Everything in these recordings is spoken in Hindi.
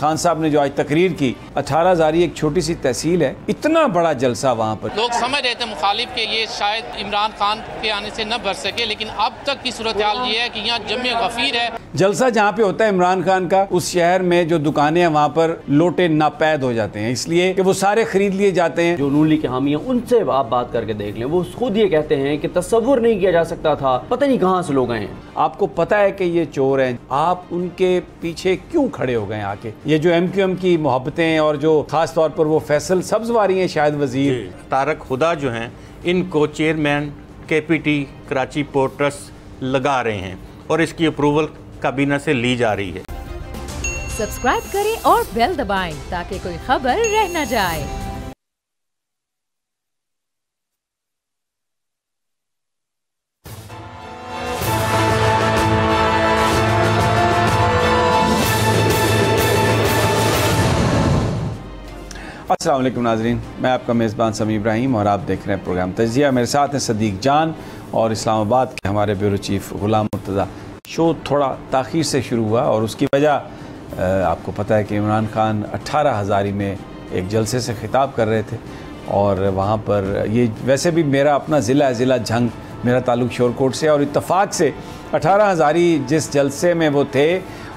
खान साहब ने जो आज तकरीर की, 18,000 एक छोटी सी तहसील है, इतना बड़ा जलसा वहाँ पर। लोग समझ रहे थे मुखालिफ के ये शायद इमरान खान के आने से न भर सके, लेकिन अब तक की सूरत हाल ये है कि यहाँ जमे गफीर है। जलसा जहाँ पे होता है इमरान खान का, उस शहर में जो दुकानें हैं वहाँ पर लोटे नापैद हो जाते हैं, इसलिए कि वो सारे खरीद लिए जाते हैं। जो नून लीग के हामी हैं उनसे आप बात करके देख लें, वो खुद ये कहते हैं कि तस्वुर नहीं किया जा सकता था, पता नहीं कहाँ से लोग आए हैं। आपको पता है कि ये चोर हैं, आप उनके पीछे क्यों खड़े हो गए आके? ये जो MQM की मोहब्बतें और जो खास तौर पर वो फैसल सब्जवारी हैं, शायद वजीर तारक हुदा जो हैं, इनको chairman KPT Karachi port trust लगा रहे हैं और इसकी अप्रूवल काबीना से ली जा रही है। सब्सक्राइब करें और बेल दबाएं ताकि कोई खबर रह न जाए। अस्सलाम वालेकुम नाज़रीन, मैं आपका मेज़बान समी इब्राहिम और आप देख रहे हैं प्रोग्राम तजिया। मेरे साथ हैं सदीक जान और इस्लामाबाद के हमारे ब्यूरो चीफ गुलाम मुर्तज़ा। शो थोड़ा ताख़ीर से शुरू हुआ और उसकी वजह आपको पता है कि इमरान खान 18,000 में एक जलसे से ख़िताब कर रहे थे और वहाँ पर ये वैसे भी मेरा अपना ज़िला है, ज़िला झंग, मेरा ताल्लुक़ शोरकोट से, और इत्तफ़ाक़ से 18,000 जिस जलसे में वो थे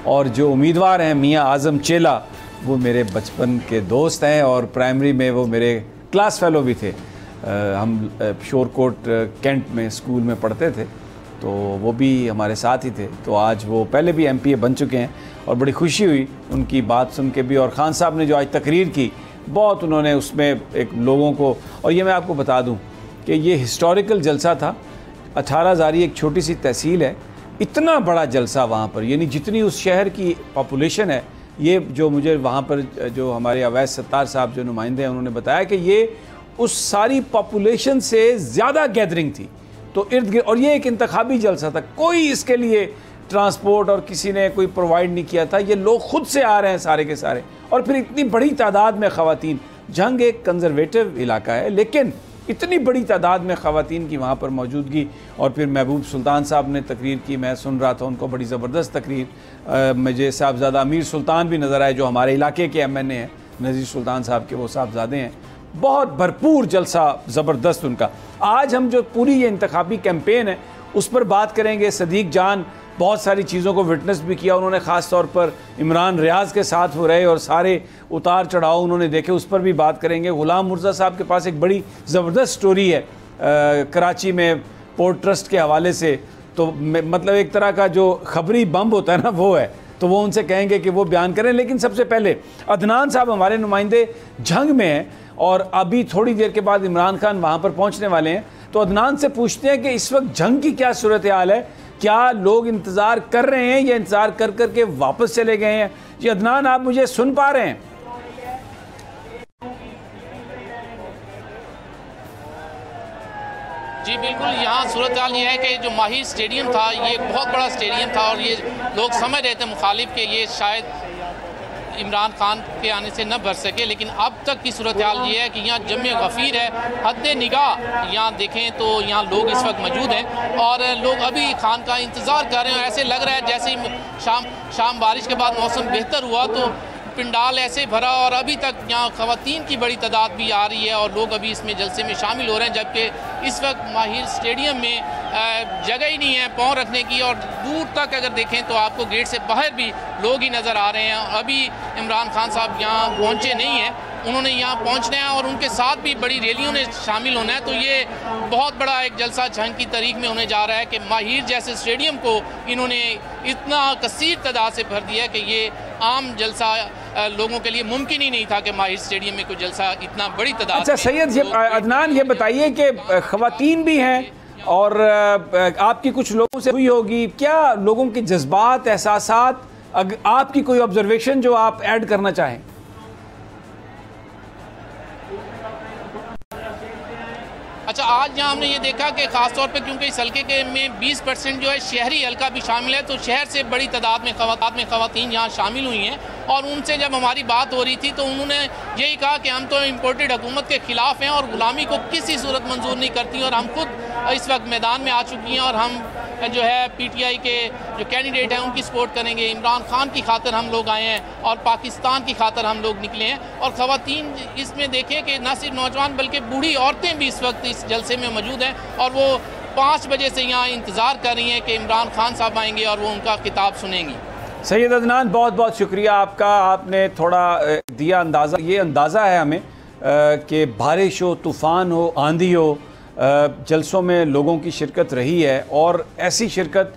और जो उम्मीदवार हैं मियाँ आज़म चेला, वो मेरे बचपन के दोस्त हैं और प्राइमरी में वो मेरे क्लास फेलो भी थे। हम शोरकोट कैंट में स्कूल में पढ़ते थे, तो वो भी हमारे साथ ही थे। तो आज वो पहले भी MPA बन चुके हैं और बड़ी खुशी हुई उनकी बात सुन के भी। और खान साहब ने जो आज तकरीर की, बहुत उन्होंने उसमें एक लोगों को, और ये मैं आपको बता दूं कि ये हिस्टोरिकल जलसा था। 18,000 एक छोटी सी तहसील है, इतना बड़ा जलसा वहाँ पर, यानी जितनी उस शहर की पॉपुलेशन है। ये जो मुझे वहाँ पर जो हमारे अवैस सत्तार साहब जो नुमाइंदे हैं, उन्होंने बताया कि ये उस सारी पॉपुलेशन से ज़्यादा गैदरिंग थी। तो इर्द गिर्द, और ये एक इंतखाबी जलसा था, कोई इसके लिए ट्रांसपोर्ट और किसी ने कोई प्रोवाइड नहीं किया था, ये लोग खुद से आ रहे हैं सारे के सारे। और फिर इतनी बड़ी तादाद में ख़वातीन, जंग एक कंजर्वेटिव इलाका है, लेकिन इतनी बड़ी तादाद में ख़वातीन की वहाँ पर मौजूदगी। और फिर महबूब सुल्तान साहब ने तकरीर की, मैं सुन रहा था उनको, बड़ी ज़बरदस्त तकरीर। मुझे साहबजादा अमीर सुल्तान भी नज़र आए जो हमारे इलाके के MNA हैं, नज़ीर सुल्तान साहब के वो साहबजादे हैं। बहुत भरपूर जलसा, ज़बरदस्त उनका। आज हम जो पूरी ये इंतखाबी कैंपेन है उस पर बात करेंगे। सदीक जान बहुत सारी चीज़ों को विटनेस भी किया उन्होंने, ख़ास तौर पर इमरान रियाज के साथ वो रहे और सारे उतार चढ़ाव उन्होंने देखे, उस पर भी बात करेंगे। गुलाम मुर्तज़ा साहब के पास एक बड़ी ज़बरदस्त स्टोरी है कराची में पोर्ट ट्रस्ट के हवाले से। तो मतलब एक तरह का जो खबरी बम होता है ना, वो है, तो वो उनसे कहेंगे कि वो बयान करें। लेकिन सबसे पहले अदनान साहब हमारे नुमाइंदे झंग में हैं और अभी थोड़ी देर के बाद इमरान खान वहाँ पर पहुँचने वाले हैं। तो अदनान से पूछते हैं कि इस वक्त झंग की क्या सूरत हाल है, क्या लोग इंतज़ार कर रहे हैं या इंतज़ार कर कर के वापस चले गए हैं? जी अदनान, आप मुझे सुन पा रहे हैं? जी बिल्कुल, यहाँ सूरत हाल ये है कि जो माहिर स्टेडियम था, ये बहुत बड़ा स्टेडियम था और ये लोग समझ रहे थे मुखालिफ के ये शायद इमरान खान के आने से न भर सके, लेकिन अब तक की सूरत हाल ये है कि यहाँ जमे गफीर है, हद निगाह। यहाँ देखें तो यहाँ लोग इस वक्त मौजूद हैं और लोग अभी खान का इंतज़ार कर रहे हैं। ऐसे लग रहा है जैसे ही शाम बारिश के बाद मौसम बेहतर हुआ तो पिंडाल ऐसे भरा और अभी तक यहाँ ख़वातीन की बड़ी तादाद भी आ रही है और लोग अभी इसमें जलसे में शामिल हो रहे हैं। जबकि इस वक्त माहिर स्टेडियम में जगह ही नहीं है पाँव रखने की और दूर तक अगर देखें तो आपको गेट से बाहर भी लोग ही नज़र आ रहे हैं। अभी इमरान खान साहब यहाँ पहुँचे नहीं हैं, उन्होंने यहाँ पहुँचना है और उनके साथ भी बड़ी रैलियों ने शामिल होना है। तो ये बहुत बड़ा एक जलसा झंग की तारीख में होने जा रहा है कि माहिर जैसे स्टेडियम को इन्होंने इतना कसीर तादाद से भर दिया कि ये आम जलसा लोगों के लिए मुमकिन ही नहीं था कि माहिर स्टेडियम में कोई जलसा इतना बड़ी तादाद। अच्छा सैयद अदनान, ये बताइए कि ख़वातीन भी हैं और आपकी कुछ लोगों से हुई होगी, क्या लोगों के जज्बात, एहसासात, आपकी कोई ऑब्जर्वेशन जो आप ऐड करना चाहें? अच्छा, आज यहाँ हमने ये देखा कि ख़ास तौर पे क्योंकि इस हल्के के में 20% जो है शहरी हल्का भी शामिल है, तो शहर से बड़ी तादाद में ख़वातीन यहाँ शामिल हुई हैं। और उनसे जब हमारी बात हो रही थी तो उन्होंने यही कहा कि हम तो इम्पोर्टेड हुकूमत के ख़िलाफ़ हैं और ग़ुलामी को किसी सूरत मंजूर नहीं करती और हम खुद इस वक्त मैदान में आ चुकी हैं और हम जो है PTI के जो कैंडिडेट हैं उनकी सपोर्ट करेंगे। इमरान खान की खातिर हम लोग आए हैं और पाकिस्तान की खातिर हम लोग निकले हैं। और ख़वातीन इसमें देखें कि न सिर्फ नौजवान बल्कि बूढ़ी औरतें भी इस वक्त इस जलसे में मौजूद हैं और वो 5 बजे से यहाँ इंतज़ार कर रही हैं कि इमरान खान साहब आएंगे और वो उनका खिताब सुनेंगी। सैयद अदनान, बहुत बहुत शुक्रिया आपका। आपने थोड़ा दिया अंदाज़ा, ये अंदाज़ा है हमें कि बारिश हो, तूफ़ान हो, आंधी हो, जलसों में लोगों की शिरकत रही है और ऐसी शिरकत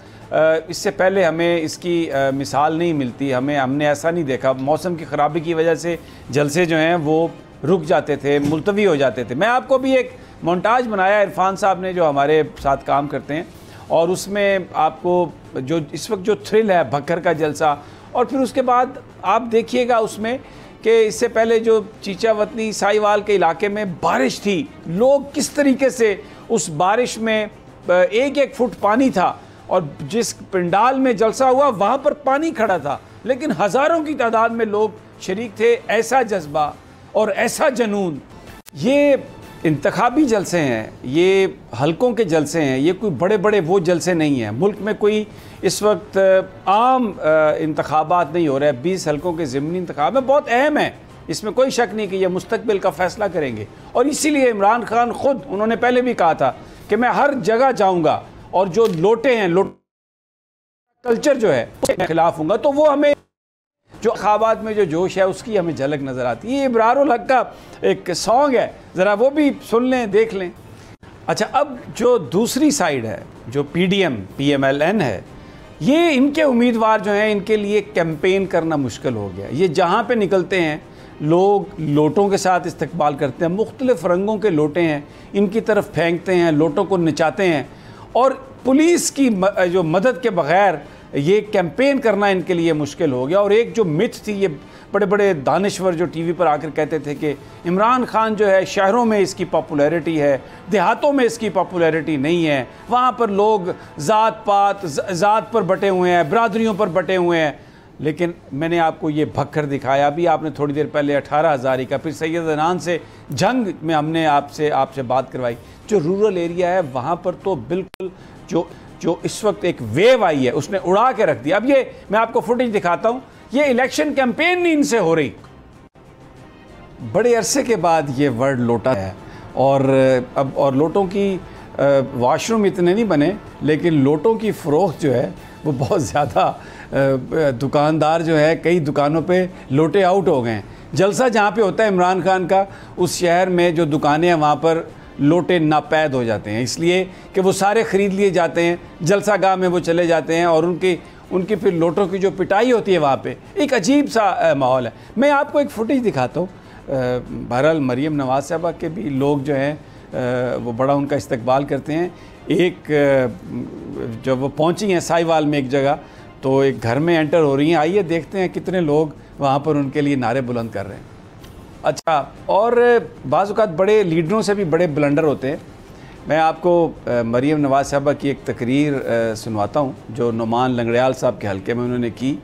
इससे पहले हमें इसकी मिसाल नहीं मिलती। हमने ऐसा नहीं देखा। मौसम की ख़राबी की वजह से जलसे जो हैं वो रुक जाते थे, मुलतवी हो जाते थे। मैं आपको भी एक मोन्टाज बनाया इरफान साहब ने जो हमारे साथ काम करते हैं, और उसमें आपको जो इस वक्त जो थ्रिल है भक्कर का जलसा, और फिर उसके बाद आप देखिएगा उसमें कि इससे पहले जो चीचावतनी साहिवाल के इलाके में बारिश थी, लोग किस तरीके से उस बारिश में 1-1 फुट पानी था और जिस पंडाल में जलसा हुआ वहाँ पर पानी खड़ा था, लेकिन हज़ारों की तादाद में लोग शरीक थे। ऐसा जज्बा और ऐसा जुनून, ये इंतखाबी जलसे हैं, ये हलकों के जलसे हैं, ये कोई बड़े बड़े वो जलसे नहीं हैं। मुल्क में कोई इस वक्त आम इंतखाबात नहीं हो रहे हैं। 20 हलकों के ज़िमनी इंतखाब में बहुत अहम है, इसमें कोई शक नहीं कि ये मुस्तकबिल का फ़ैसला करेंगे। और इसीलिए इमरान खान ख़ुद, उन्होंने पहले भी कहा था कि मैं हर जगह जाऊँगा और जो लोटे हैं, कल्चर जो है उसके खिलाफ हूँगा। तो वो हमें जो ख्वाबात में जो जोश है उसकी हमें झलक नज़र आती है। ये इब्रारुल हक का एक सॉन्ग है, ज़रा वो भी सुन लें, देख लें। अच्छा, अब जो दूसरी साइड है, जो PDM PMLN है, ये इनके उम्मीदवार जो हैं, इनके लिए कैंपेन करना मुश्किल हो गया। ये जहाँ पे निकलते हैं लोग लोटों के साथ इस्तकबाल करते हैं, मुख्तलिफ़ रंगों के लोटे हैं, इनकी तरफ फेंकते हैं, लोटों को नचाते हैं, और पुलिस की जो मदद के बग़ैर ये कैंपेन करना इनके लिए मुश्किल हो गया। और एक जो मिथ थी, ये बड़े बड़े दानिश्वर जो टीवी पर आकर कहते थे कि इमरान खान जो है शहरों में इसकी पॉपुलैरिटी है, देहातों में इसकी पॉपुलैरिटी नहीं है, वहाँ पर लोग ज़ात पर बटे हुए हैं, बरादरियों पर बटे हुए हैं। लेकिन मैंने आपको ये भक्कर दिखाया, अभी आपने थोड़ी देर पहले 18,000 का, फिर सैयद अदनान से जंग में हमने आपसे बात करवाई। जो रूरल एरिया है वहाँ पर तो बिल्कुल जो इस वक्त एक वेव आई है उसने उड़ा के रख दिया। अब ये मैं आपको फुटेज दिखाता हूँ, ये इलेक्शन कैंपेन नहीं इनसे हो रही, बड़े अरसे के बाद ये वर्ड लोटा है। और लोटों की वॉशरूम इतने नहीं बने, लेकिन लोटों की फ़रोख्त जो है वो बहुत ज़्यादा, दुकानदार जो है कई दुकानों पे लोटे आउट हो गए हैं। जलसा जहाँ पे होता है इमरान खान का, उस शहर में जो दुकानें हैं वहाँ पर लोटे नापैद हो जाते हैं, इसलिए कि वो सारे ख़रीद लिए जाते हैं, जलसा गाह में वो चले जाते हैं और उनकी फिर लोटों की जो पिटाई होती है वहाँ पे एक अजीब सा माहौल है। मैं आपको एक फुटेज दिखाता हूँ। बहरहाल मरीम नवाज़ साहबा के भी लोग जो हैं वो बड़ा उनका इस्तकबाल करते हैं। एक जब वो पहुँची हैं साहिवाल में एक जगह, तो एक घर में एंटर हो रही हैं, आइए देखते हैं कितने लोग वहाँ पर उनके लिए नारे बुलंद कर रहे हैं। अच्छा, और बाज़ औक़ात बड़े लीडरों से भी बड़े ब्लंडर होते हैं। मैं आपको मरीम नवाज़ साहबा की एक तकरीर सुनवाता हूँ जो नुमान लंगड़ियाल साहब के हलके में उन्होंने की,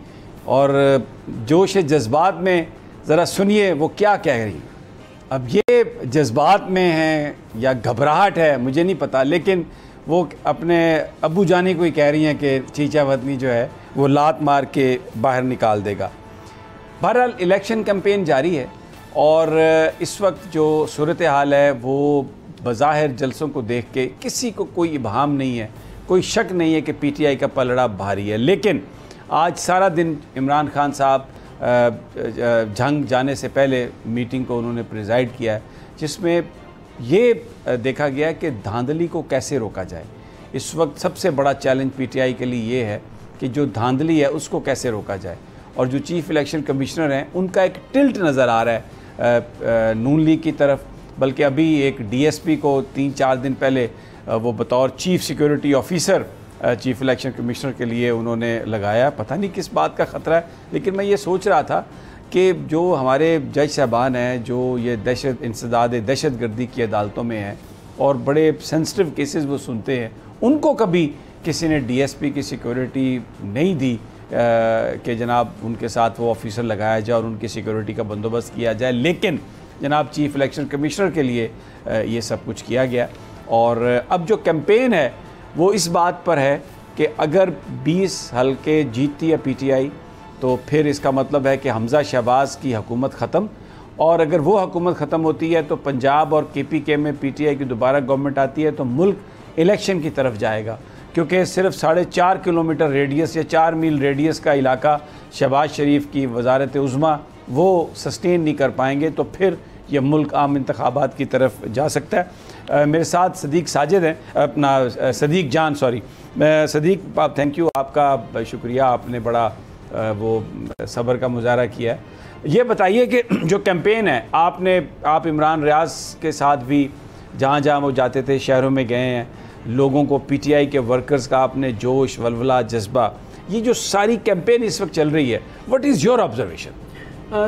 और जोश जज्बात में ज़रा सुनिए वो क्या कह रही हैं। अब ये जज्बात में हैं या घबराहट है मुझे नहीं पता, लेकिन वो अपने अबू जानी को ही कह रही हैं कि चीचा वतनी जो है वो लात मार के बाहर निकाल देगा। बहरहाल इलेक्शन कैंपेन जारी है और इस वक्त जो सूरत हाल है वो बज़ाहिर जलसों को देख के किसी को कोई इबहाम नहीं है, कोई शक नहीं है कि PTI का पलड़ा भारी है। लेकिन आज सारा दिन इमरान खान साहब जंग जाने से पहले मीटिंग को उन्होंने प्रिजाइड किया है, जिसमें ये देखा गया कि धांधली को कैसे रोका जाए। इस वक्त सबसे बड़ा चैलेंज PTI के लिए ये है कि जो धांधली है उसको कैसे रोका जाए। और जो चीफ़ इलेक्शन कमिश्नर हैं उनका एक टिल्ट नज़र आ रहा है नून लीग की तरफ, बल्कि अभी एक DSP को 3-4 दिन पहले वो बतौर chief security officer chief election commissioner के लिए उन्होंने लगाया। पता नहीं किस बात का ख़तरा है, लेकिन मैं ये सोच रहा था कि जो हमारे जज साहबान हैं जो ये इंसदाद दहशत गर्दी की अदालतों में हैं और बड़े सेंसिटिव केसेस वो सुनते हैं, उनको कभी किसी ने DSP की सिक्योरिटी नहीं दी कि जनाब उनके साथ वो ऑफिसर लगाया जाए और उनकी सिक्योरिटी का बंदोबस्त किया जाए। लेकिन जनाब चीफ़ इलेक्शन कमिश्नर के लिए ये सब कुछ किया गया। और अब जो कैंपेन है वो इस बात पर है कि अगर 20 हल्के जीतती है PTI तो फिर इसका मतलब है कि हमज़ा शहबाज की हुकूमत ख़त्म, और अगर वो हुकूमत ख़त्म होती है तो पंजाब और KPK में PTI की दोबारा गवर्नमेंट आती है तो मुल्क इलेक्शन की तरफ जाएगा, क्योंकि सिर्फ 4.5 किलोमीटर रेडियस या 4 मील रेडियस का इलाका शहबाज शरीफ की वजारत उज़्मा वो सस्टेन नहीं कर पाएंगे, तो फिर ये मुल्क आम इंतखाबात की तरफ जा सकता है। मेरे साथ सदीक साजिद हैं, अपना सदीक जान, सॉरी सदीक, थैंक यू, आपका शुक्रिया, आपने बड़ा वो सब्र का मुजाहरा किया है। ये बताइए कि जो कैंपेन है आप इमरान रियाज के साथ भी जहाँ जहाँ वो जाते थे शहरों में गए हैं, लोगों को PTI के वर्कर्स का आपने जोश वलवला जज्बा, ये जो सारी कैंपेन इस वक्त चल रही है, what is your observation?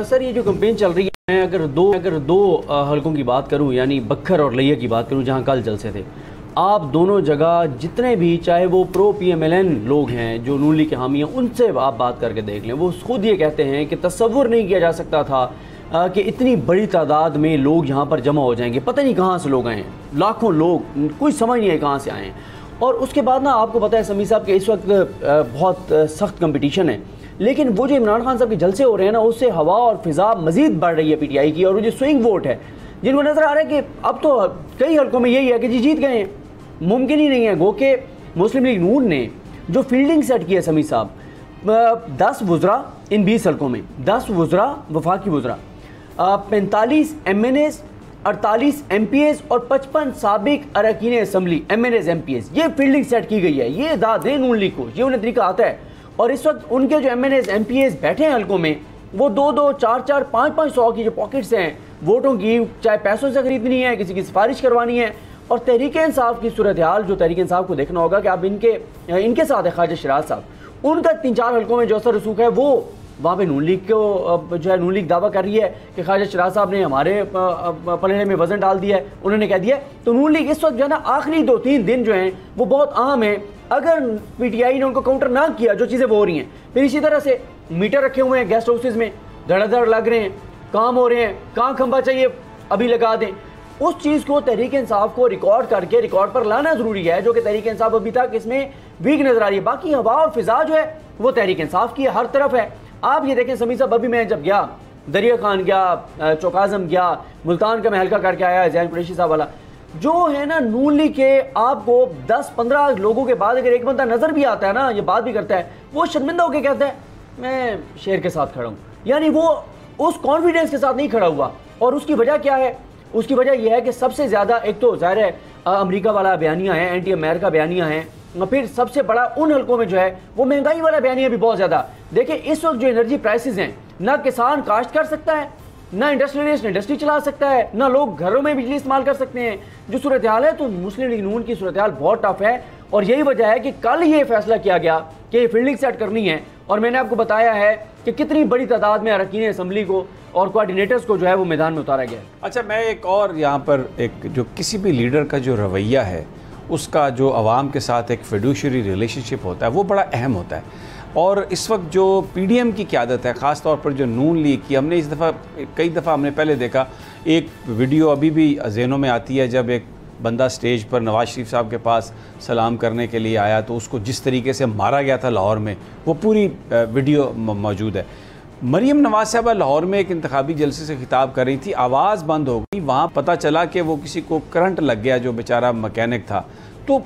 Sir ये जो कैंपेन चल रही है, मैं अगर दो हलकों की बात करूं, यानी बखर और लिया की बात करूं जहां कल जलसे थे, आप दोनों जगह जितने भी चाहे वो प्रो PMLN लोग हैं जो नून लीग के हामी हैं, उनसे आप बात करके देख लें, वो खुद ये कहते हैं कि तसव्वुर नहीं किया जा सकता था कि इतनी बड़ी तादाद में लोग यहाँ पर जमा हो जाएंगे। पता नहीं कहाँ से लोग आए हैं, लाखों लोग, कोई समझ नहीं है कहाँ से आए हैं। और उसके बाद ना आपको पता है समी साहब कि इस वक्त बहुत सख्त कंपटीशन है, लेकिन वो जो इमरान खान साहब के जलसे हो रहे हैं ना, उससे हवा और फिज़ा मज़ीद बढ़ रही है PTI की। और वो जो स्विंग वोट है जिनको नज़र आ रहा है कि अब तो कई हल्कों में यही है कि जी जीत गए हैं, मुमकिन ही नहीं है। गो के मुस्लिम लीग नून ने जो फील्डिंग सेट की है समी साहब, 10 वुज़रा इन 20 हल्कों में, 10 वुज़रा वफाकी वुज़रा, 45 MNAs, 48 MPAs और 55 साबिक अरकान असम्बली MNAs MPAs, ये फील्डिंग सेट की गई है। ये दाद दें नून लीग को, ये उन्हें तरीका आता है। और इस वक्त उनके जो MNAs MPAs बैठे हैं हल्कों में, वो 2-2, 4-4, 5-5 सौ की जो पॉकेट्स हैं वोटों की, चाहे पैसों से खरीदनी है, किसी की सिफारिश करवानी है। और तहरीक इंसाफ की सूरत हाल, जो तहरीक इंसाफ को देखना होगा कि आप इनके साथ है ख्वाजा शराज साहब, उनका 3-4 हल्कों में जो असर रसूख है वो वहाँ पे नून लीग को जो है नून लीग दावा कर रही है कि ख्वाजा शराज साहब ने हमारे पलड़े में वजन डाल दिया है, उन्होंने कह दिया। तो नून लीग इस वक्त जो है ना आखिरी 2-3 दिन जो हैं वो बहुत अहम है। अगर PTI ने उनको काउंटर ना किया जो चीज़ें वो हो रही हैं, फिर इसी तरह से मीटर रखे हुए हैं गेस्ट हाउसेज में, धड़ाधड़ लग रहे हैं, काम हो रहे हैं, कहाँ खंबा चाहिए अभी लगा दें, उस चीज़ को तहरीक इंसाफ को रिकॉर्ड करके रिकॉर्ड पर लाना ज़रूरी है, जो कि तहरीक इंसाफ अभी तक इसमें वीक नज़र आ रही है। बाकी हवा और फिज़ा जो है वो तहरीक इंसाफ की हर तरफ है। आप ये देखें समी साहब, अभी मैं जब गया दरिया खान गया, चौकाज़म गया, मुल्तान का मैं हल्का करके आया, जैन कुरैशी साहब वाला, जो है ना नून लीग के आपको 10-15 लोगों के बाद अगर एक बंदा नज़र भी आता है ना, ये बात भी करता है, वो शर्मिंदा होकर कहता है मैं शेर के साथ खड़ा हूँ, यानी वो उस कॉन्फिडेंस के साथ नहीं खड़ा हुआ। और उसकी वजह क्या है? उसकी वजह यह है कि सबसे ज़्यादा एक तो ज़ाहिर है अमेरिका वाला बयानिया है, एंटी अमेरिका बयानिया है, फिर सबसे बड़ा उन हल्कों में जो है वो महंगाई वाला बयानिया भी बहुत ज़्यादा। देखिए इस वक्त जो एनर्जी प्राइसेस हैं, ना किसान काश्त कर सकता है, ना इंडस्ट्रियलिस्ट इंडस्ट्री चला सकता है, ना लोग घरों में बिजली इस्तेमाल कर सकते हैं, जो सूरत हाल है। तो मुस्लिम लीग नून की सूरत हाल बहुत टफ है। और यही वजह है कि कल ये फैसला किया गया कि ये फील्डिंग सेट करनी है। और मैंने आपको बताया है कि कितनी बड़ी तादाद में अरकान असम्बली को और कोऑर्डिनेटर्स को जो है वो मैदान में उतारा गया है। अच्छा, मैं एक और यहाँ पर एक जो किसी भी लीडर का जो रवैया है, उसका जो आवाम के साथ एक फिड्यूशरी रिलेशनशिप होता है, वो बड़ा अहम होता है। और इस वक्त जो PDM की क़यादत है, ख़ास तौर पर जो नून लीग की, हमने इस दफ़ा कई दफ़ा हमने पहले देखा, एक वीडियो अभी भी ज़हनों में आती है जब एक बंदा स्टेज पर नवाज शरीफ साहब के पास सलाम करने के लिए आया तो उसको जिस तरीके से मारा गया था लाहौर में, वो पूरी वीडियो मौजूद है। मरीम नवाज साहबा लाहौर में एक इंतखाबी जलसे से खिताब कर रही थी, आवाज़ बंद हो गई, वहाँ पता चला कि वो किसी को करंट लग गया, जो बेचारा मैकेनिक था। तो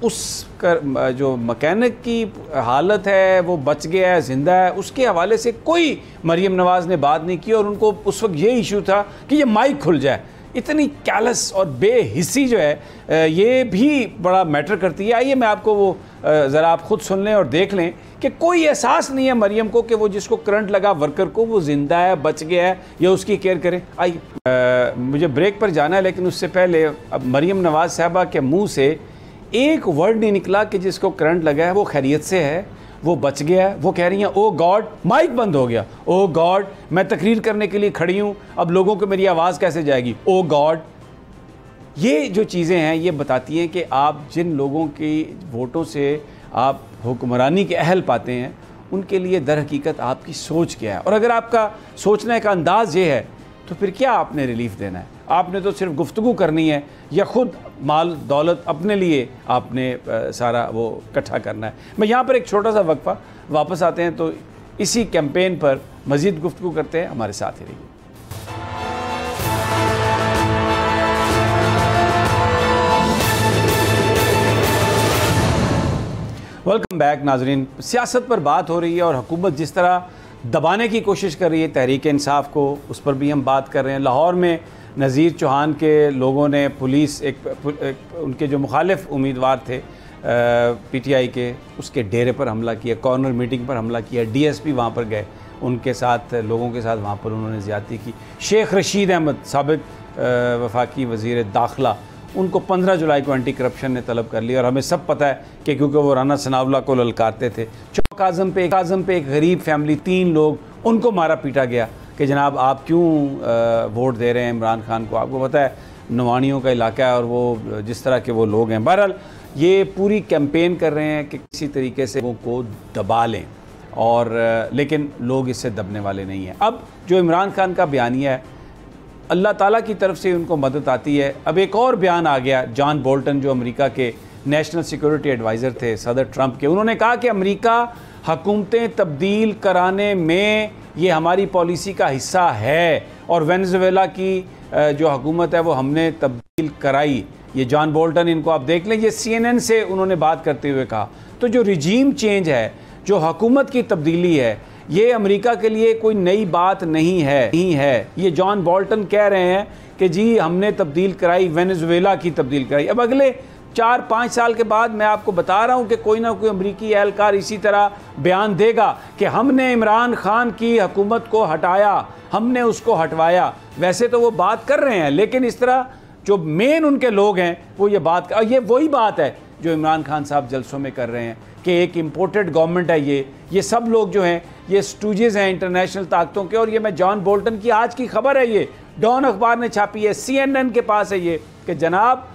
उस जो मैकेनिक की हालत है वो बच गया है, ज़िंदा है, उसके हवाले से कोई मरीम नवाज़ ने बात नहीं की। और उनको उस वक्त ये इशू था कि ये माइक खुल जाए। इतनी कैलस और बेहिस्सी जो है ये भी बड़ा मैटर करती है। आइए मैं आपको वो ज़रा आप ख़ुद सुन लें और देख लें कि कोई एहसास नहीं है मरीम को कि वो जिसको करंट लगा वर्कर को वो ज़िंदा है, बच गया है, या उसकी केयर करें। आइए मुझे ब्रेक पर जाना है, लेकिन उससे पहले अब मरीम नवाज़ साहबा के मुँह से एक वर्ड नहीं निकला कि जिसको करंट लगा है वो खैरियत से है, वो बच गया है। वो कह रही हैं ओ गॉड, माइक बंद हो गया, ओ गॉड मैं तकरीर करने के लिए खड़ी हूँ, अब लोगों को मेरी आवाज़ कैसे जाएगी, ओ गॉड। ये जो चीज़ें हैं ये बताती हैं कि आप जिन लोगों की वोटों से आप हुक्मरानी के अहल पाते हैं, उनके लिए दर हकीकत आपकी सोच क्या है। और अगर आपका सोचने का अंदाज़ ये है तो फिर क्या आपने रिलीफ देना है। आपने तो सिर्फ गुफ्तगू करनी है या ख़ुद माल दौलत अपने लिए आपने सारा वो इकट्ठा करना है। मैं यहाँ पर एक छोटा सा वक्फा, वापस आते हैं तो इसी कैंपेन पर मज़ीद गुफ्तगू करते हैं, हमारे साथ ही रहिए। वेलकम बैक नाजरीन। सियासत पर बात हो रही है और हुकूमत जिस तरह दबाने की कोशिश कर रही है तहरीक इंसाफ को, उस पर भी हम बात कर रहे हैं। लाहौर में नज़ीर चौहान के लोगों ने पुलिस उनके जो मुखालिफ उम्मीदवार थे पीटीआई के, उसके डेरे पर हमला किया, कॉर्नर मीटिंग पर हमला किया। डीएसपी वहाँ पर गए, उनके साथ लोगों के साथ वहाँ पर उन्होंने ज़्यादती की। शेख रशीद अहमद साबिक़ वफाकी वज़ीर दाखिला, उनको 15 जुलाई को एंटी करप्शन ने तलब कर लिया और हमें सब पता है कि क्योंकि वो राना सनाउल्लाह को ललकारते थे। चौक आज़म पे एक गरीब फैमिली, 3 लोग, उनको मारा पीटा गया कि जनाब आप क्यों वोट दे रहे हैं इमरान खान को, आपको पता है नवानियों का इलाका है और वो जिस तरह के वो लोग हैं। बहरहाल ये पूरी कैंपेन कर रहे हैं कि किसी तरीके से लोगों को दबा लें और लेकिन लोग इससे दबने वाले नहीं हैं। अब जो इमरान खान का बयानिया है, अल्लाह ताला की तरफ से उनको मदद आती है। अब एक और बयान आ गया, जॉन बोल्टन जो अमेरिका के नेशनल सिक्योरिटी एडवाइज़र थे सदर ट्रंप के, उन्होंने कहा कि अमेरिका हुकूमतें तब्दील कराने में ये हमारी पॉलिसी का हिस्सा है और वेनेजुएला की जो हुकूमत है वो हमने तब्दील कराई। ये जॉन बोल्टन, इनको आप देख लें, ये CNN से उन्होंने बात करते हुए कहा। तो जो रिजीम चेंज है, जो हुकूमत की तब्दीली है, ये अमेरिका के लिए कोई नई बात नहीं है। ये जॉन बोल्टन कह रहे हैं कि जी हमने तब्दील कराई, वेनेजुएला की तब्दील कराई। अब अगले 4-5 साल के बाद मैं आपको बता रहा हूँ कि कोई ना कोई अमरीकी एहलकार इसी तरह बयान देगा कि हमने इमरान खान की हुकूमत को हटाया, हमने उसको हटवाया। वैसे तो वो बात कर रहे हैं, लेकिन इस तरह जो मेन उनके लोग हैं वो ये बात, ये वही बात है जो इमरान खान साहब जलसों में कर रहे हैं कि एक इम्पोर्टेड गवर्नमेंट है ये सब लोग जो हैं ये स्टूजेस हैं इंटरनेशनल ताकतों के। और ये मैं जॉन बोल्टन की आज की खबर है, ये डॉन अखबार ने छापी है, CNN के पास है ये, कि जनाब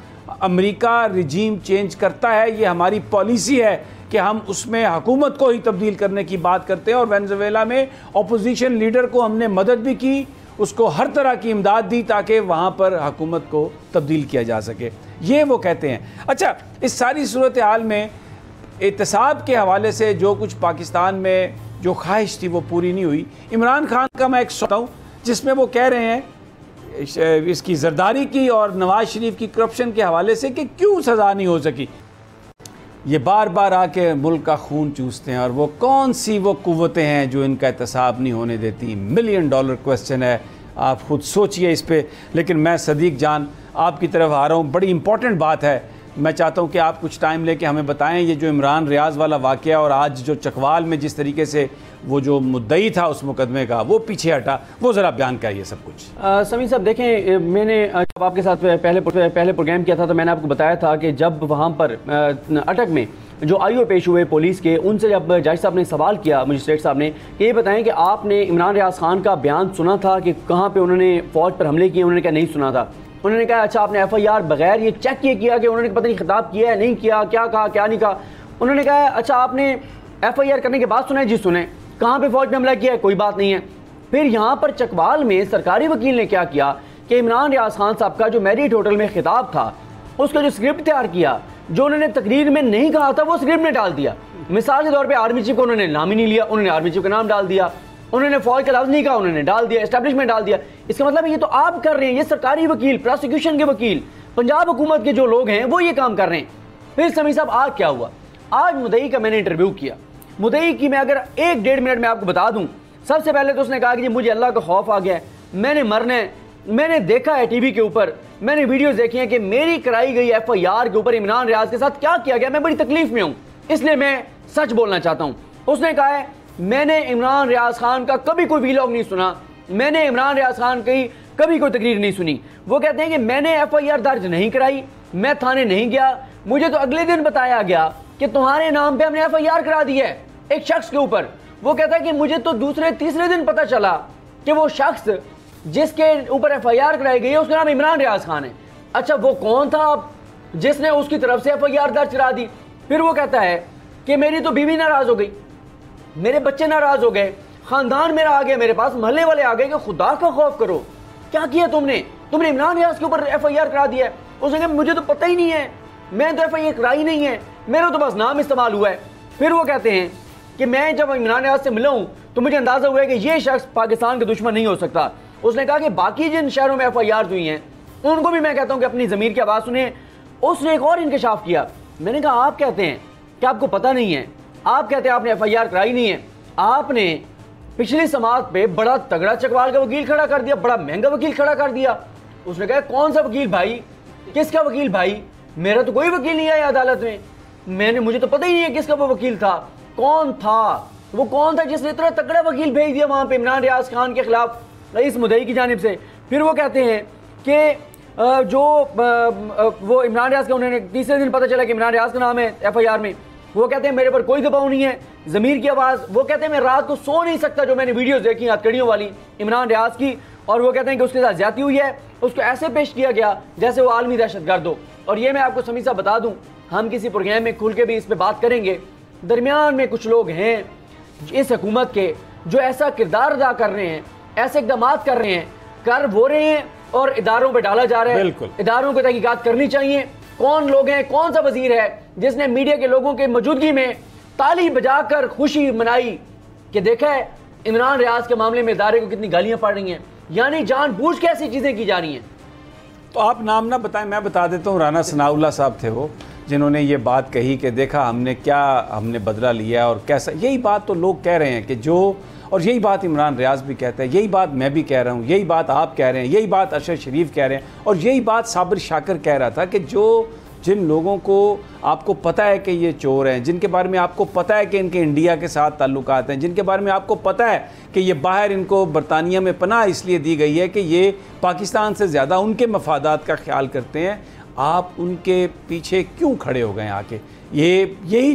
अमेरिका रिजीम चेंज करता है, ये हमारी पॉलिसी है कि हम उसमें हुकूमत को ही तब्दील करने की बात करते हैं। और वेनेजुएला में अपोजिशन लीडर को हमने मदद भी की, उसको हर तरह की इमदाद दी ताकि वहाँ पर हुकूमत को तब्दील किया जा सके, ये वो कहते हैं। अच्छा, इस सारी सूरत हाल में एहतसाब के हवाले से जो कुछ पाकिस्तान में जो ख्वाहिश थी वो पूरी नहीं हुई। इमरान खान का मैं एक सुनता हूँ जिसमें वो कह रहे हैं इसकी जरदारी की और नवाज शरीफ की करप्शन के हवाले से कि क्यों सज़ा नहीं हो सकी। ये बार बार आके मुल्क का खून चूसते हैं और वो कौन सी वो कुव्वतें हैं जो इनका एहतसाब नहीं होने देती। $1 मिलियन क्वेश्चन है, आप खुद सोचिए इस पर। लेकिन मैं सदीक जान आपकी तरफ आ रहा हूँ, बड़ी इंपॉर्टेंट बात है। मैं चाहता हूँ कि आप कुछ टाइम लेके हमें बताएं ये जो इमरान रियाज वाला वाक़या और आज जो चकवाल में जिस तरीके से वो जो मुद्दई था उस मुकदमे का वो पीछे हटा, वो ज़रा बयान करिए सब कुछ। समीर साहब देखें, मैंने जब आपके साथ पहले प्रोग्राम किया था तो मैंने आपको बताया था कि जब वहाँ पर अटक में जो IO पेश हुए पुलिस के, उनसे जब जज साहब ने सवाल किया मजिस्ट्रेट साहब ने कि ये बताएं कि आपने इमरान रियाज खान का बयान सुना था कि कहाँ पर उन्होंने फ़ौज पर हमले किए, उन्होंने कहा नहीं सुना था। उन्होंने कहा अच्छा आपने FIR बगैर ये चेक किया कि उन्होंने पता नहीं खिताब किया है नहीं किया, क्या कहा क्या नहीं कहा। उन्होंने कहा अच्छा आपने FIR करने के बाद सुना है, जी सुने, कहाँ पे फौज ने हमला किया है, कोई बात नहीं है। फिर यहाँ पर चकवाल में सरकारी वकील ने क्या किया कि इमरान रियाज खान साहब का जो मैरिट होटल में खिताब था उसका जो स्क्रिप्ट तैयार किया, जो उन्होंने तकरीर में नहीं कहा था वो स्क्रिप्ट में डाल दिया। मिसाल के तौर पर आर्मी चीफ को उन्होंने नाम ही नहीं लिया, उन्होंने आर्मी चीफ का नाम डाल दिया। उन्होंने फौज का लफ्ज़ नहीं कहा, उन्होंने डाल दिया एस्टैब्लिशमेंट डाल दिया। इसका मतलब ये तो आप कर रहे हैं, ये सरकारी वकील, प्रोसिक्यूशन के वकील, पंजाब हुकूमत के जो लोग हैं वो ये काम कर रहे हैं। फिर समीर साहब आज क्या हुआ, आज मुद्दई का मैंने इंटरव्यू किया। मुद्दई की मैं अगर 1-1.5 मिनट में आपको बता दूं, सबसे पहले तो उसने कहा कि मुझे अल्लाह का खौफ आ गया है, मैंने मरना है। मैंने देखा है टीवी के ऊपर, मैंने वीडियोस देखी हैं कि मेरी कराई गई FIR के ऊपर इमरान रियाज के साथ क्या किया गया, मैं बड़ी तकलीफ में हूं, इसलिए मैं सच बोलना चाहता हूं। उसने कहा है मैंने इमरान रियाज खान का कभी कोई वीलॉग नहीं सुना, मैंने इमरान रियाज खान की कभी कोई तकरीर नहीं सुनी। वो कहते हैं कि मैंने FIR दर्ज नहीं कराई, मैं थाने नहीं गया, मुझे तो अगले दिन बताया गया कि तुम्हारे नाम पे हमने FIR करा दी है एक शख्स के ऊपर। वो कहता है कि मुझे तो दूसरे-तीसरे दिन पता चला कि वो शख्स जिसके ऊपर FIR कराई गई है उसका नाम इमरान रियाज खान है। अच्छा वो कौन था जिसने उसकी तरफ से FIR दर्ज करा दी। फिर वो कहता है कि मेरी तो बीवी नाराज हो गई, मेरे बच्चे नाराज हो गए, खानदान मेरा आ गया मेरे पास, मोहल्ले वाले आ गए कि खुदा का खौफ करो, क्या किया तुमने, तुमने इमरान रियाज के ऊपर FIR करा दिया है। उसने कहा मुझे तो पता ही नहीं है, मैं तो FIR कराई नहीं है, मेरा तो बस नाम इस्तेमाल हुआ है। फिर वो कहते हैं कि मैं जब इमरान रियाज से मिला हूँ तो मुझे अंदाज़ा हुआ है कि ये शख्स पाकिस्तान का दुश्मन नहीं हो सकता। उसने कहा कि बाकी जिन शहरों में FIR हुई हैं उनको भी मैं कहता हूँ कि अपनी ज़मीर की आवाज़ सुने। उसने एक और इंकशाफ किया। मैंने कहा आप कहते हैं कि आपको पता नहीं है, आप कहते हैं आपने FIR कराई नहीं है, आपने पिछली समात पे बड़ा तगड़ा चकवाल का वकील खड़ा कर दिया, बड़ा महंगा वकील खड़ा कर दिया। उसने कहा कौन सा वकील भाई, किसका वकील भाई, मेरा तो कोई वकील नहीं आया अदालत में, मुझे तो पता ही नहीं है किसका वो वकील था, कौन था वो, कौन था जिसने इतना तगड़ा वकील भेज दिया वहां पे इमरान रियाज खान के खिलाफ रईस मुद्दई की जानिब से। फिर वो कहते हैं कि वो इमरान रियाज का, उन्होंने तीसरे दिन पता चला कि इमरान रियाज का नाम है FIR में। वो कहते हैं मेरे पर कोई दबाव नहीं है, ज़मीर की आवाज़। वो कहते हैं मैं रात को सो नहीं सकता, जो मैंने वीडियोस देखी हथकड़ियों वाली इमरान रियाज की, और वो कहते हैं कि उसके साथ ज्यादती हुई है, उसको ऐसे पेश किया गया जैसे वो आलमी दहशतगर्द हो। और ये मैं आपको समी सा बता दूं, हम किसी प्रोग्राम में खुल के भी इस पर बात करेंगे। दरमियान में कुछ लोग हैं इस हुकूमत के जो ऐसा किरदार अदा कर रहे हैं, ऐसे इकदाम कर रहे हैं, कर वो रहे हैं और इदारों पर डाला जा रहा है। बिल्कुल, इदारों को तहकीकात करनी चाहिए। कौन लोग हैं, कौन सा वजीर है जिसने मीडिया के लोगों के मौजूदगी में ताली बजाकर खुशी मनाई कि देखा है इमरान रियाज के मामले में इदारे को कितनी गालियां पड़ रही हैं, यानी जानबूझ के ऐसी चीजें की जा रही हैं। तो आप नाम ना बताएं, मैं बता देता हूँ। राना सनाउल्लाह साहब थे वो, जिन्होंने ये बात कही कि देखा हमने बदला लिया और कैसा। यही बात तो लोग कह रहे हैं कि जो, और यही बात इमरान रियाज भी कहता है, यही बात मैं भी कह रहा हूँ, यही बात आप कह रहे हैं, यही बात अरशद शरीफ कह रहे हैं, और यही बात साबिर शाकिर कह रहा था कि जिन लोगों को आपको पता है कि ये चोर हैं, जिनके बारे में आपको पता है कि इनके इंडिया के साथ ताल्लुकात हैं, जिनके बारे में आपको पता है कि ये बाहर, इनको बरतानिया में पनाह इसलिए दी गई है कि ये पाकिस्तान से ज़्यादा उनके मफादात का ख्याल करते हैं, आप उनके पीछे क्यों खड़े हो गए आके? यही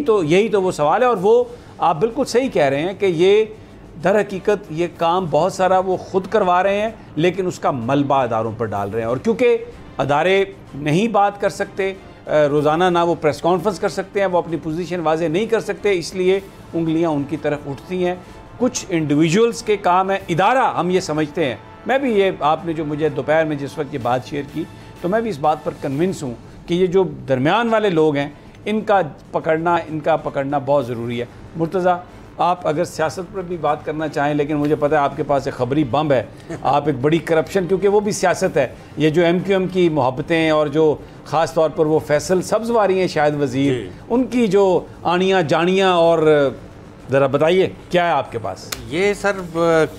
तो वो सवाल है। और वो आप बिल्कुल सही कह रहे हैं कि ये दर हकीकत ये काम बहुत सारा वो खुद करवा रहे हैं, लेकिन उसका मलबा अदारों पर डाल रहे हैं। और क्योंकि अदारे नहीं बात कर सकते रोज़ाना, ना वो प्रेस कॉन्फ्रेंस कर सकते हैं, वो अपनी पोजीशन वाजे नहीं कर सकते, इसलिए उंगलियां उनकी तरफ उठती हैं। कुछ इंडिविजुअल्स के काम है, इदारा हम ये समझते हैं। मैं भी ये, आपने जो मुझे दोपहर में जिस वक्त ये बात शेयर की, तो मैं भी इस बात पर कन्विंस हूँ कि ये जो दरमियान वाले लोग हैं इनका पकड़ना बहुत ज़रूरी है। मुर्तज़ा, आप अगर सियासत पर भी बात करना चाहें, लेकिन मुझे पता है आपके पास एक खबरी बम है, आप एक बड़ी करप्शन, क्योंकि वो भी सियासत है, ये जो MQM की मोहब्बतें और जो ख़ास तौर पर वो फैसल सब्ज़वारी हैं शायद वज़ीर, उनकी जो आनियाँ जानियाँ, और ज़रा बताइए क्या है आपके पास? ये सर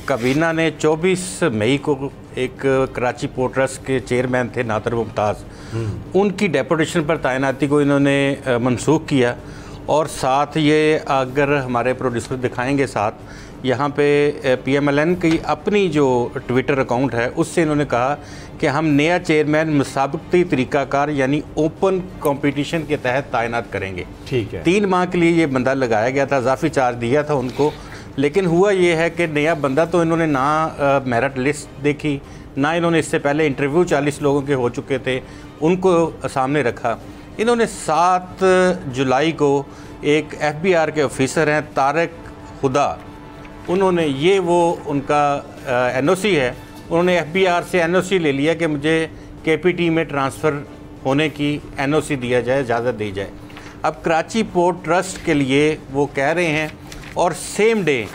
काबीना ने 24 मई को एक कराची पोर्ट ट्रस्ट के चेयरमैन थे नादर मुमताज़, उनकी डेपुटेशन पर तैनाती को इन्होंने मनसूख किया। और साथ ये, अगर हमारे प्रोड्यूसर दिखाएंगे साथ, यहाँ पे PMLN की अपनी जो ट्विटर अकाउंट है उससे इन्होंने कहा कि हम नया चेयरमैन मुसाबकती तरीक़ाकार यानी ओपन कंपटीशन के तहत तैनात करेंगे। ठीक है। 3 माह के लिए ये बंदा लगाया गया था, इजाफी चार्ज दिया था उनको, लेकिन हुआ ये है कि नया बंदा तो इन्होंने ना मेरिट लिस्ट देखी, ना इन्होंने इससे पहले इंटरव्यू 40 लोगों के हो चुके थे उनको सामने रखा। इन्होंने 7 जुलाई को एक FBR के ऑफिसर हैं तारिक हुदा, उन्होंने ये वो उनका NOC है, उन्होंने FBR से NOC ले लिया कि मुझे KPT में ट्रांसफ़र होने की NOC दिया जाए, इजाज़त दी जाए। अब कराची पोर्ट ट्रस्ट के लिए वो कह रहे हैं, और सेम डे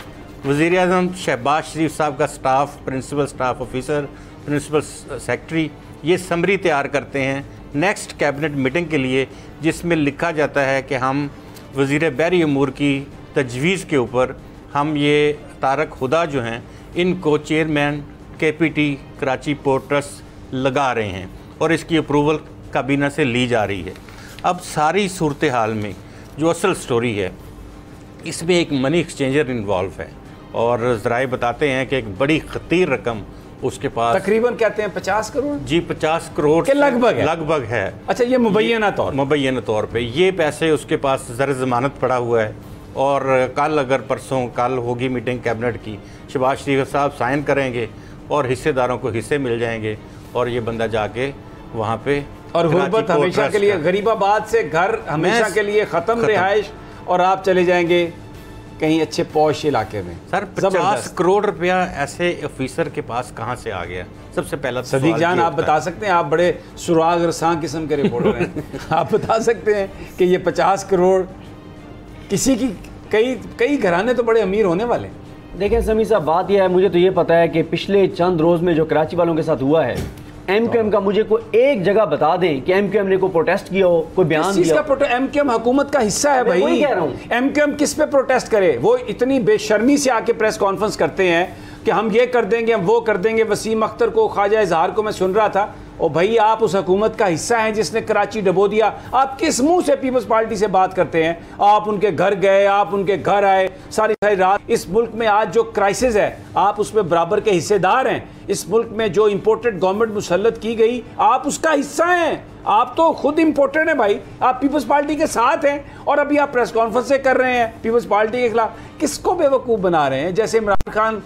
वज़ीर-ए-आज़म शहबाज शरीफ साहब का staff, principal staff officer, principal secretary, ये समरी तैयार करते हैं नेक्स्ट कैबिनेट मीटिंग के लिए, जिसमें लिखा जाता है कि हम वज़ीर बहरी अमूर की तजवीज़ के ऊपर हम ये तारिक हुदा जो हैं इनको chairman KPT Karachi port trust लगा रहे हैं, और इसकी अप्रूवल काबीना से ली जा रही है। अब सारी सूरत हाल में जो असल स्टोरी है, इसमें एक मनी एक्सचेंजर इन्वॉल्व है, और ज़राए बताते हैं कि एक बड़ी खतीर रकम उसके पास, तकरीबन कहते हैं 50 करोड़ जी, 50 करोड़ के लगभग है। अच्छा, ये मुबैना तौर पे ये पैसे उसके पास ज़र ज़मानत पड़ा हुआ है, और कल, अगर परसों कल होगी मीटिंग कैबिनेट की, शहबाज शरीफ साहब साइन करेंगे और हिस्सेदारों को हिस्से मिल जाएंगे, और ये बंदा जाके वहाँ पे, और गुर्बत हमेशा के लिए, गरीबाबाद से घर हमेशा के लिए ख़त्म, रिहाइश, और आप चले जाएंगे कहीं अच्छे पौश इलाके में। सर 50 करोड़ रुपया ऐसे ऑफिसर के पास कहाँ से आ गया? सबसे पहला सदीक जान आप बता सकते हैं, आप बड़े सुराग रसां किस्म के रिपोर्टर हैं आप बता सकते हैं कि ये 50 करोड़ किसी की, कई घराने तो बड़े अमीर होने वाले। देखें समी साहब, बात यह है, मुझे तो ये पता है कि पिछले चंद रोज़ में जो कराची वालों के साथ हुआ है, MQM का मुझे कोई एक जगह बता दें कि MQM ने कोई प्रोटेस्ट किया हो, कोई बयान दिया हो। MQM हुकूमत का हिस्सा है भाई। वही कह रहा हूं। MQM किस पे प्रोटेस्ट करे? वो इतनी बेशर्मी से आके प्रेस कॉन्फ्रेंस करते हैं कि हम ये कर देंगे, हम वो कर देंगे। वसीम अख्तर को, ख्वाजा इजहार को मैं सुन रहा था, और भाई आप उस हुकूमत का हिस्सा हैं जिसने कराची डबो दिया। आप किस मुंह से पीपल्स पार्टी से बात करते हैं? आप उनके घर गए, आप उनके घर आए, सारी रात। इस मुल्क में आज जो क्राइसिस है, आप उसमें बराबर के हिस्सेदार हैं। इस मुल्क में जो इंपोर्टेड गवर्नमेंट मुसल्लत की गई, आप उसका हिस्सा हैं। आप तो खुद इंपोर्टेड हैं भाई, आप पीपल्स पार्टी के साथ हैं, और अभी आप प्रेस कॉन्फ्रेंस कर रहे हैं पीपल्स पार्टी के खिलाफ। किसको बेवकूफ़ बना रहे हैं? जैसे इमरान खान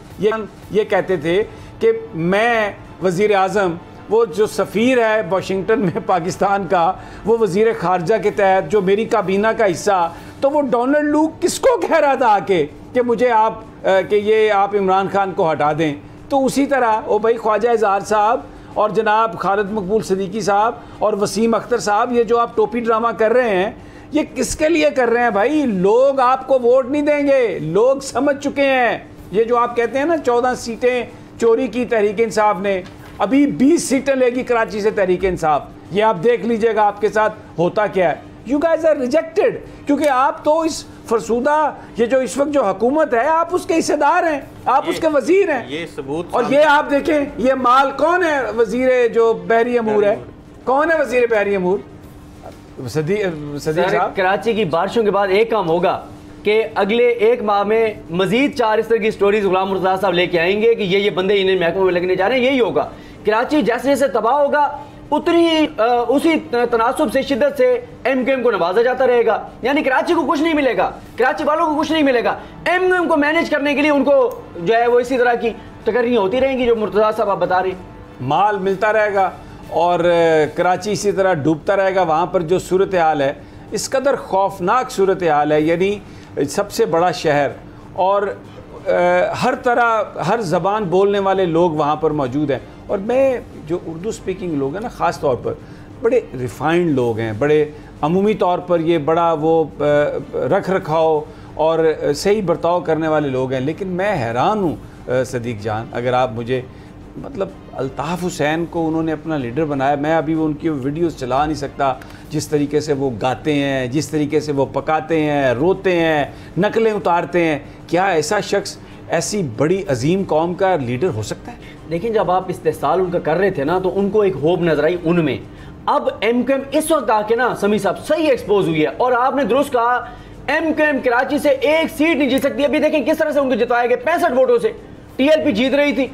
ये कहते थे कि मैं वज़ीर आज़म, वो जो सफ़ीर है वाशिंगटन में पाकिस्तान का, वो वज़ीर ख़ारजा के तहत जो मेरी काबीना का हिस्सा, तो वो डोनाल्ड लू किसको कह रहा था आके कि मुझे आप कि ये आप इमरान खान को हटा दें? तो उसी तरह वो भाई ख्वाजा इजहार साहब और जनाब खालिद मकबूल सदीकी साहब और वसीम अख्तर साहब, ये जो आप टोपी ड्रामा कर रहे हैं, ये किसके लिए कर रहे हैं भाई? लोग आपको वोट नहीं देंगे, लोग समझ चुके हैं। ये जो आप कहते हैं ना 14 सीटें चोरी की तहरीक इंसाफ ने, अभी 20 सीटें लेगी कराची से तहरीक इंसाफ। ये आप देख लीजिएगा आपके साथ होता क्या है। यू गाइज आर रिजेक्टेड, क्योंकि आप तो इस फरसूदा, ये जो इस वक्त जो हुकूमत है, आप उसके हिस्सेदार हैं, आप उसके वजीर हैं। ये सबूत। और ये आप देखें, ये माल कौन है? वजीर जो बहरी अमूर है, कौन है वजीर बहरी अमूर? सदीक साहब, कराची की बारिशों के बाद एक काम होगा कि अगले एक माह में मजीद 4 इस तरह की स्टोरीज गुलाम मुर्तज़ा साहब लेके आएंगे कि ये बंदे इन्हें महकमों में लगने जा रहे हैं। यही होगा, कराची जैसे जैसे तबाह होगा उतनी उसी तनासुब से, शिद्दत से MQM को नवाजा जाता रहेगा। यानी कराची को कुछ नहीं मिलेगा, कराची वालों को कुछ नहीं मिलेगा। MQM को मैनेज करने के लिए उनको जो है वो इसी तरह की तकरीरें होती रहेंगी जो मुर्तज़ा साहब आप बता रहे हैं। माल मिलता रहेगा और कराची इसी तरह डूबता रहेगा। वहाँ पर जो सूरत हाल है, इस कदर खौफनाक सूरत हाल है, यानी सबसे बड़ा शहर, और हर तरह, हर ज़बान बोलने वाले लोग वहाँ पर मौजूद हैं। और मैं जो उर्दू स्पीकिंग लोग हैं ना, ख़ास तौर पर बड़े रिफाइंड लोग हैं, बड़े अमूमी तौर पर ये बड़ा वो रख रखाव और सही बर्ताव करने वाले लोग हैं। लेकिन मैं हैरान हूँ सदीक जान, अगर आप मुझे, मतलब अल्ताफ़ हुसैन को उन्होंने अपना लीडर बनाया। मैं अभी वो उनकी वीडियोस चला नहीं सकता, जिस तरीके से वो गाते हैं, जिस तरीके से वो पकाते हैं, रोते हैं, नकलें उतारते हैं। क्या ऐसा शख्स ऐसी बड़ी अजीम कौम का लीडर हो सकता है? लेकिन जब आप इस्तेसाल उनका कर रहे थे ना, तो उनको एक होप नजर आई उनमें। अब MQM इस वक्त आके ना समी साहब सही एक्सपोज हुई है। और आपने दुरुस्त कहा, MQM कराची से एक सीट नहीं जीत सकती। अभी देखें किस तरह से उनको जिताया गया, 65 वोटों से। TLP जीत रही थी,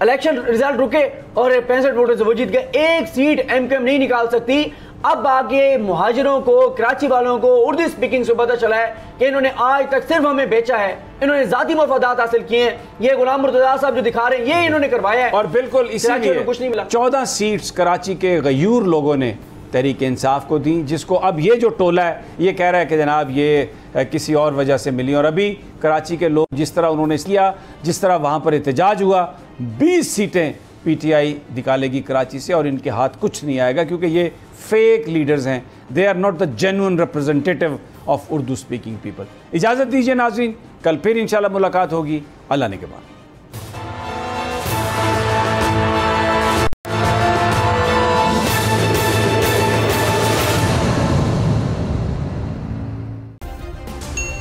इलेक्शन रिजल्ट रुके और 65 वोटों से वो जीत गए। एक सीट MQM नहीं निकाल सकती। अब आगे मुहाजिरों को, कराची वालों को उर्दू स्पीकिंग से पता चला है कि इन्होंने आज तक सिर्फ हमें बेचा है, इन्होंने जाती मफादात हासिल किए हैं। ये गुलाम मुर्तज़ा साहब जो दिखा रहे हैं, ये इन्होंने करवाया है। और बिल्कुल इसीलिए कुछ नहीं मिला। 14 सीट्स कराची के गयूर लोगों ने तहरीक इंसाफ को दी, जिसको अब ये जो टोला है ये कह रहा है कि जनाब ये किसी और वजह से मिली। और अभी कराची के लोग जिस तरह उन्होंने किया, जिस तरह वहाँ पर एहतजाज हुआ, 20 सीटें PTI निकालेगी कराची से, और इनके हाथ कुछ नहीं आएगा, क्योंकि ये फेक लीडर्स हैं। They are not the genuine representative of Urdu speaking people. इजाज़त दीजिए नाज़रीन, कल फिर इंशाल्लाह मुलाकात होगी अल्लाह ने के बाद।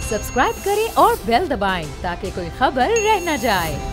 सब्सक्राइब करें और बेल दबाएं ताकि कोई खबर रह न जाए।